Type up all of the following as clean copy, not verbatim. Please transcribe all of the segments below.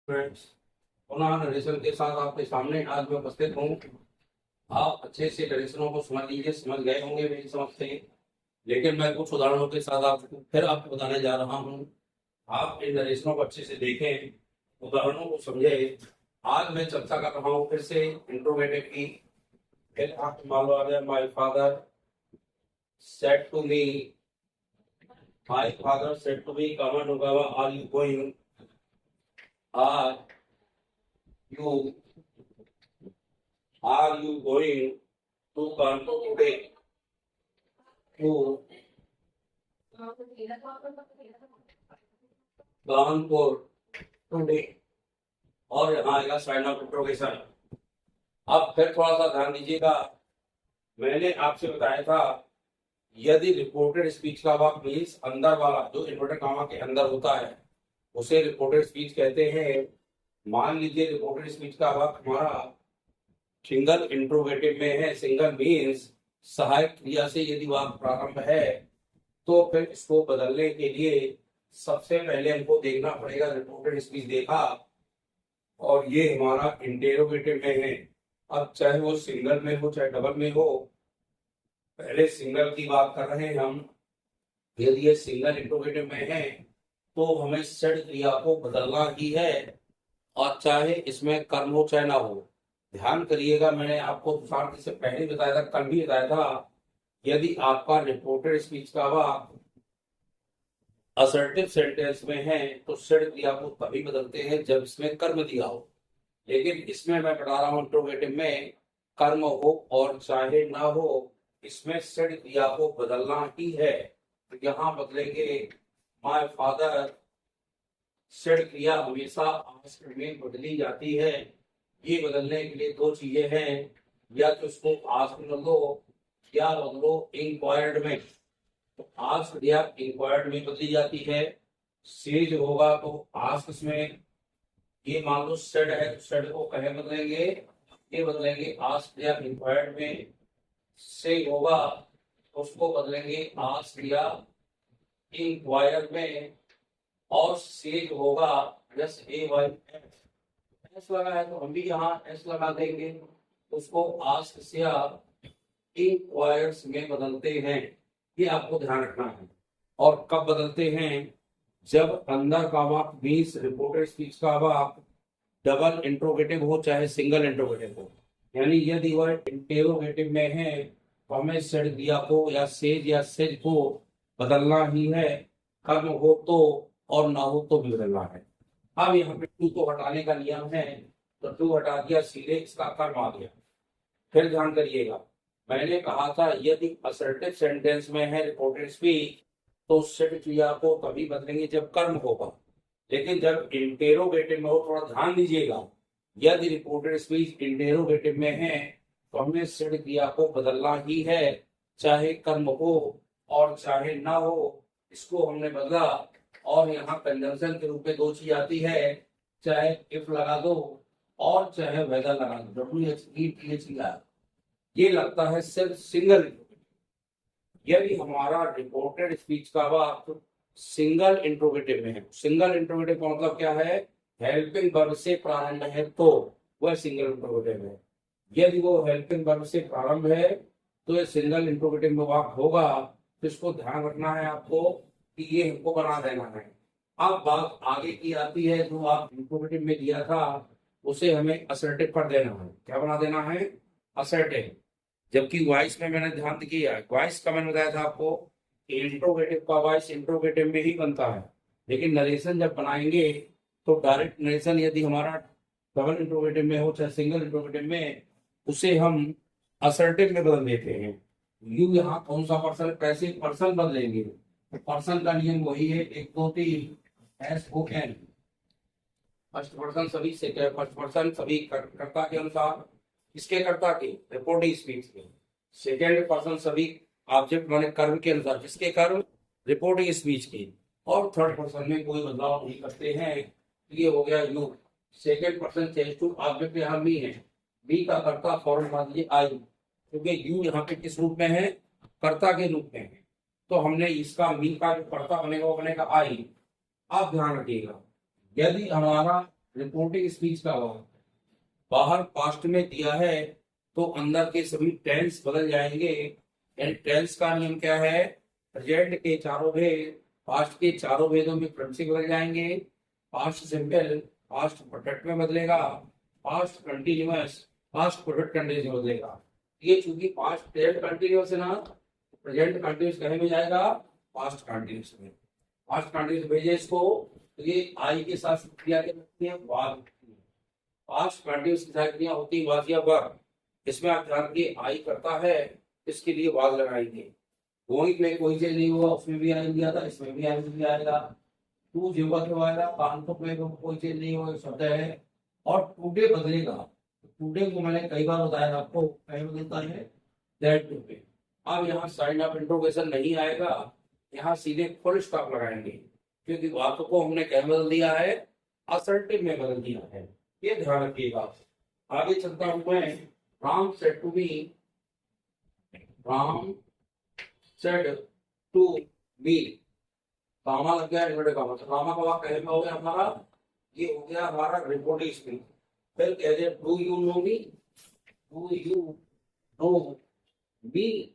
Friends, पुनः narration के साथ आपके सामने आज मैं उपस्थित हूँ। आप अच्छे से नरेशनों को समझ लीजिए, समझ गए होंगे मेरी समझ से, लेकिन मैं कुछ उदाहरणों के साथ आपको फिर आपको बताने जा रहा हूँ। आप इन नरेशनों को अच्छे से देखें, उदाहरणों को समझे। आज मैं चर्चा कर रहा हूँ फिर से इंट्रोगेटिव की। फिर आप मान लो आ गया, my father said to me, my father said to me, comment होगा are you going, are you are you going to Kanpur today, to Kanpur today. और यहाँ आएगा साइन ऑफ इंट्रोगेशन। अब फिर थोड़ा सा ध्यान दीजिएगा, मैंने आपसे बताया था यदि रिपोर्टेड स्पीच का वाक्य मीन्स अंदर वाला जो इन्वर्टेड कॉमा के अंदर होता है उसे रिपोर्टेड स्पीच कहते हैं। मान लीजिए रिपोर्टेड स्पीच का वाक्य हमारा सिंगल इंट्रोगेटिव में है। सिंगल मीन्स सहायक क्रिया से यदि वाक्य प्रारंभ है तो फिर इसको बदलने के लिए सबसे पहले हमको देखना पड़ेगा रिपोर्टेड स्पीच देखा और ये हमारा इंटेरोगेटिव में है। अब चाहे वो सिंगल में हो चाहे डबल में हो, पहले सिंगल की बात कर रहे हैं हम। यदि ये सिंगल इंट्रोगेटिव में है तो हमें षड क्रिया को बदलना ही है, और चाहे इसमें कर्म हो चाहे ना हो। ध्यान करिएगा, मैंने आपको तुषार से पहले बताया था, कल भी बताया था, यदि आपका रिपोर्टेड स्पीच का वाक्य असर्टिव सेंटेंस में है तो षड क्रिया को तभी बदलते हैं जब इसमें कर्म दिया हो। लेकिन इसमें मैं बता रहा हूं इंट्रोगेटिव में कर्म हो और चाहे ना हो, इसमें षड क्रिया को बदलना ही है। तो यहाँ बदलेंगे माय फादर। षड क्रिया हमेशा आस्क में बदली जाती है। ये बदलने के लिए दो चीजें हैं, या तो इसको आस्क बदलो या बदलो इंक्वायर्ड में। तो आस्क या इंक्वायर्ड में बदली जाती है। सेज होगा तो आस्क में, ये मान लो सेड है तो सेड को कहे बदलेंगे, ये बदलेंगे आस्क या इंक्वायर्ड में। से होगा उसको बदलेंगे आस्क या इंक्वायर में। और सेज होगा एस ए वाई एस लगा है तो हम भी यहाँ एस लगा देंगे, उसको आस्क या इंक्वायर्स में बदलते हैं। ये आपको ध्यान रखना है। और कब बदलते हैं? जब अंदर का वाक्य मीन्स रिपोर्टेड स्पीच का वाक्य डबल इंट्रोगेटिव हो चाहे सिंगल इंट्रोगेटिव हो। यानी यदि वह इंटेरोगेटिव में है तो हमें सेड क्रिया को या सेज को बदलना ही है, कर्म हो तो और ना हो तो भी बदलना है। अब यहाँ पे टू को हटाने का नियम है, तो टू हटा दिया, सीधे इसका कर्म आ गया। फिर ध्यान करिएगा, मैंने कहा था यदि असर्टिव सेंटेंस में है रिपोर्टेड स्पीच तो सेड क्रिया को तभी बदलेंगे जब कर्म होगा। लेकिन जब इंटेरोगेटिव में हो, थोड़ा ध्यान दीजिएगा, यदि रिपोर्टेड स्पीच इंटेरोगेटिव में है तो हमें सेड क्रिया को बदलना ही है, चाहे कर्म हो और चाहे ना हो। इसको हमने बदला और यहाँ कंजंक्शन के रूप में दो चीज आती है, चाहे इफ लगा दो और चाहे वेदर लगा दो। WHETH ये लगता है सिर्फ सिंगल। यदि हमारा रिपोर्टेड स्पीच का वाक्य सिंगल इंट्रोगेटिव में है, सिंगल इंट्रोगेटिव का मतलब क्या है? हेल्पिंग वर्ब से प्रारंभ है तो वह सिंगल इंट्रोगेटिव है। यदि वो हेल्पिंग वर्ब से प्रारंभ है तो ये सिंगल इंट्रोगेटिव में वाक्य होगा। तो इसको ध्यान रखना है आपको कि ये हमको बना देना है। अब बात आगे की आती है, जो आप इंट्रोगेटिव में दिया था उसे हमें असर्टिव कर देना है। क्या बना देना है? असर्टिव। जबकि वॉइस में मैंने ध्यान किया, वॉइस का मैंने बताया था आपको, इंट्रोगेटिव का वॉइस इंट्रोगेटिव में ही बनता है। लेकिन नरेशन जब बनाएंगे तो डायरेक्ट नरेशन यदि हमारा डबल इंट्रोगेटिव में हो चाहे सिंगल इंट्रोगेटिव में, उसे हम असर्टिव में बदल देते हैं। यू यहाँ कौन सा पर्सन, कैसे पर्सन बदलेंगे? पर्सन का नियम वही है, 1 2 3 SON। फर्स्ट पर्सन सभी से, फर्स्ट पर्सन सभी कर्ता के अनुसार, किसके कर्ता के? रिपोर्टिंग स्पीच के। सेकेंड पर्सन सभी ऑब्जेक्ट माने कर्म के अनुसार, किसके कर्म? रिपोर्टिंग स्पीच के। और थर्ड पर्सन में कोई बदलाव नहीं करते हैं। ये हो गया you. Second person change to object, यहाँ मी है, बी का कर्ता फॉरन मान लीजिए आई, क्योंकि यू यहाँ पे किस रूप में है? कर्ता के रूप में है। तो हमने इसका मी का जो कर्ता बनेगा वो बनेगा आई। आप ध्यान रखिएगा, यदि हमारा रिपोर्टिंग स्पीच का अभाव। बाहर पास्ट में दिया है तो अंदर के सभी टेंस बदल जाएंगे। एंड टेंस का नियम क्या है? प्रेजेंट के चारों भेद पास्ट के चारों भेदों में प्रत्येक बदल जाएंगे। पास्ट सिंपल पास्ट परफेक्ट में बदलेगा, past continuous past perfect continuous में बदलेगा। ये चूंकि पास्ट प्रेजेंट कंटिन्यूअस है ना, प्रेजेंट कंटिन्यूअस कहे में जाएगा? पास्ट कंटिन्यूअस में। पास्ट कंटिन्यूअस भेजे इसको तो ये आई के साथ क्रिया क्या लगती है? वाद। पास्ट कंटिन्यूअस की सारी क्रिया होती है वाद या वर्ब। इसमें आप ध्यान दिए आई करता है, इसके लिए वाद लगाएंगे। गोइंग में कोई चीज नहीं हुआ, उसमें भी आई दिया था, इसमें भी आई भी आएगा। टू जीवा के आएगा, कानपुर में कोई चीज नहीं हुआ शब्द है। और टुडे बदलेगा, टुडे को मैंने कई बार बताया आपको, कहीं बदलता है दैट टुडे। अब यहाँ साइन ऑफ इंट्रोगेशन नहीं आएगा, यहाँ सीधे फुल स्टॉप लगाएंगे, क्योंकि बातों को हमने कहीं बदल दिया है? असर्टिव में बदल दिया है। ये ध्यान रखिएगा। आगे चलता हूं मैं। Ram said to me, Ram said to me, comma लग गया इन्वर्टेड कामा, तो कामा का वाक्य कहे में हो गया हमारा, ये हो गया हमारा रिपोर्टिंग स्पीच। फिर कह दे do you know me, do you know me.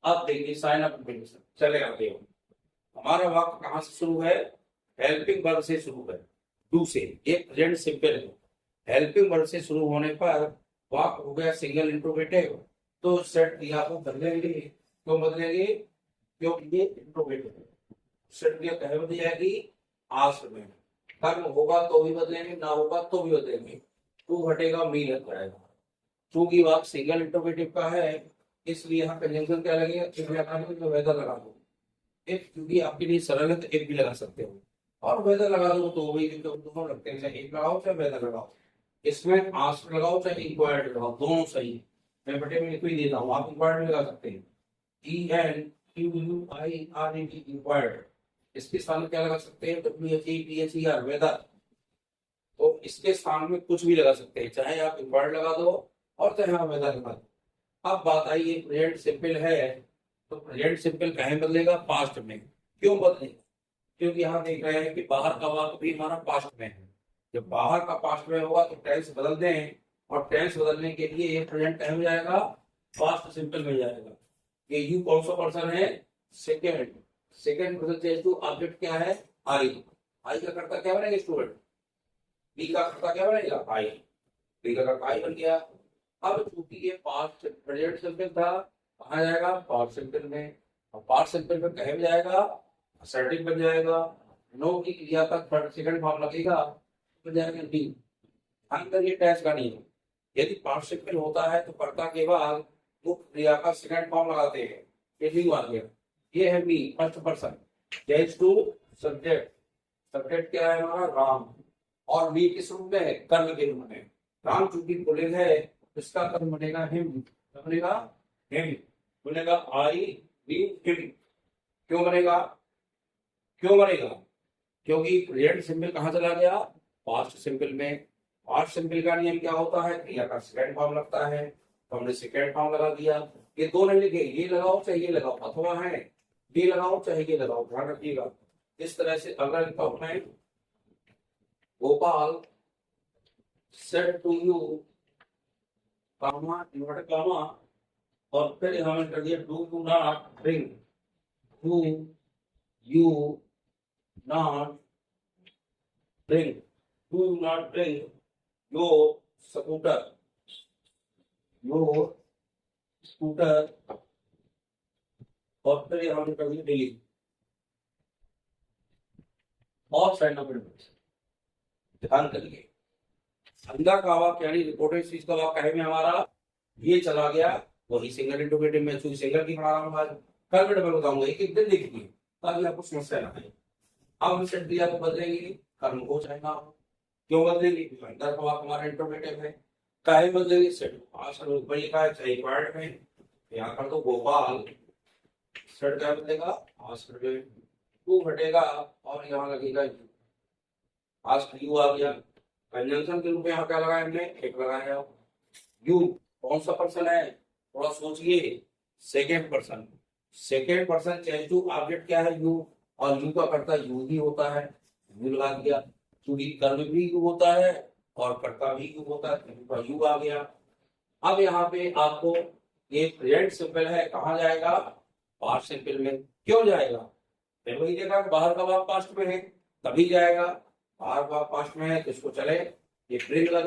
अब देखिए साइन ऑफ इंट्रोगेशन चले आते हो। हमारा वाक्य कहां से शुरू है? हेल्पिंग वर्ब से शुरू है, डू से। ये प्रेजेंट सिंपल है। हेल्पिंग वर्ब से शुरू होने पर वाक्य हो गया सिंगल इंट्रोगेटिव, तो सेट क्रिया को बदलेंगे। क्यों बदलेंगे? क्योंकि ये इंट्रोगेटिव है। सेट क्रिया कहे बदल जाएगी? आस्क में। कर्म होगा तो भी बदलेंगे, ना होगा तो भी बदलेंगे। टू हटेगा, मी लग जाएगा। चूंकि वाक्य सिंगल इंट्रोगेटिव का है, इसलिए यहाँ कंजंक्शन क्या लगेगा? वेदर लगा दो। इफ क्योंकि आपके लिए सरल है तो एक भी लगा सकते हो, और वेदर लगा दो तो वही, दोनों लगते हैं, चाहे एक लगाओ चाहे वेदर लगाओ। इसमें आस्क लगाओ चाहे इंक्वायर्ड लगाओ, दोनों सही है। मैं बटे में लिख ही देता हूँ, आप इंक्वायर्ड लगा सकते हैं। ENQUIRED enquired. इसके स्थान में क्या लगा सकते हैं? WHETHER whether. तो इसके स्थान में कुछ भी लगा सकते हैं, चाहे आप इंक्वायर्ड लगा दो और चाहे आप वेदर लगा दो। अब बात आई ये प्रेजेंट सिंपल है, तो प्रेजेंट सिंपल कहीं बदलेगा? पास्ट में। क्यों बदलेगा? क्योंकि यहाँ देख रहे हैं कि बाहर का वाक्य भी हमारा पास्ट में है। जब बाहर का पास्ट में होगा तो टेंस बदल दें, और टेंस बदलने के लिए ये प्रेजेंट कहीं में जाएगा? पास्ट सिंपल में जाएगा। ये यू कौन सा पर्सन है? Second. Second person change to object क्या है? आई। आई का कर्ता क्या बनेगा स्टूडेंट? बी का कर्ता क्या बनेगा? आई। बी का कर्ता आई बन गया। अब चूंकि ये पास्ट प्रेजेंट सिंपल था, कहा जाएगा? पास्ट सिंपल में। और पास्ट सिंपल में कहे में जाएगा? असर्टिव बन जाएगा। नो की क्रिया का थर्ड सेकंड फॉर्म लगेगा, बन जाएगा डी। अंदर ये टेंस का नहीं है। यदि पास्ट सिंपल होता है तो कर्ता के बाद मुख्य क्रिया का सेकंड फॉर्म लगाते हैं। ये भी आ गया। ये है me, first person change to subject. Subject क्या है हमारा? राम। और मी किस रूप में है? कर्म के रूप में। राम चूंकि पुल्लिंग है, इसका कर्म बनेगा हिम। क्या बनेगा? हिम। बनेगा आई वी हिम। क्यों बनेगा? क्यों बनेगा? क्योंकि प्रेजेंट सिंपल कहां चला गया? पास्ट सिंपल में। पास्ट सिंपल का नियम क्या होता है? क्रिया का सेकंड फॉर्म लगता है, तो हमने सेकंड फॉर्म लगा दिया। ये दो नहीं लिखे, ये लगाओ चाहे ये लगाओ, अथवा है ये लगाओ चाहे ये लगाओ, ध्यान रखिएगा। इस तरह से अगर लिखता हूं मैं, Gopal said to you, comma inverted comma, और फिर हमने कर दिया do you not drink, do you not drink, do you not drink your scooter, your scooter, और फिर हमने कर दिया डिलीट। और साइन ऑफ इंट्रोगेशन ध्यान करिए। अंदर का वाक्य यानी रिपोर्टेड स्पीच का वाक्य है में हमारा ये चला गया, वही सिंगल इंट्रोगेटिव में चूंकि सिंगल की पढ़ा रहा हूं आज, कल मैं डबल बताऊंगा, एक एक दिन देखिए ताकि आपको समस्या ना आए। अब हम सेट क्रिया को बदलेंगे, कर्म हो चाहे ना हो। क्यों बदलेंगे? अंदर का वाक्य हमारा इंट्रोगेटिव है। काहे बदलेंगे? सेट आसन ऊपर लिखा है चाहे पार्ट में, यहाँ पर तो गोपाल सेट क्या बदलेगा? आसन में टू हटेगा और यहाँ लगेगा यू। आज यू आ गया। कंजंक्शन के रूप में यहाँ क्या लगाया हमने? एक लगाया। यू कौन सा पर्सन है? थोड़ा सोचिए। Second person. Second person change to object क्या है? यू। और यू का कर्ता यू ही होता है, यू लगा दिया। क्योंकि कर्म भी यू होता है और कर्ता भी यू होता है, तो यू आ गया। अब यहाँ पे आपको ये प्रेजेंट सिंपल है, कहाँ जाएगा? पास्ट सिंपल में। क्यों जाएगा? फिर वही देखा कि बाहर का भाग पास्ट में है, तभी जाएगा। बाहर भाग पास्ट में है तो इसको चले ये ट्रिक लगा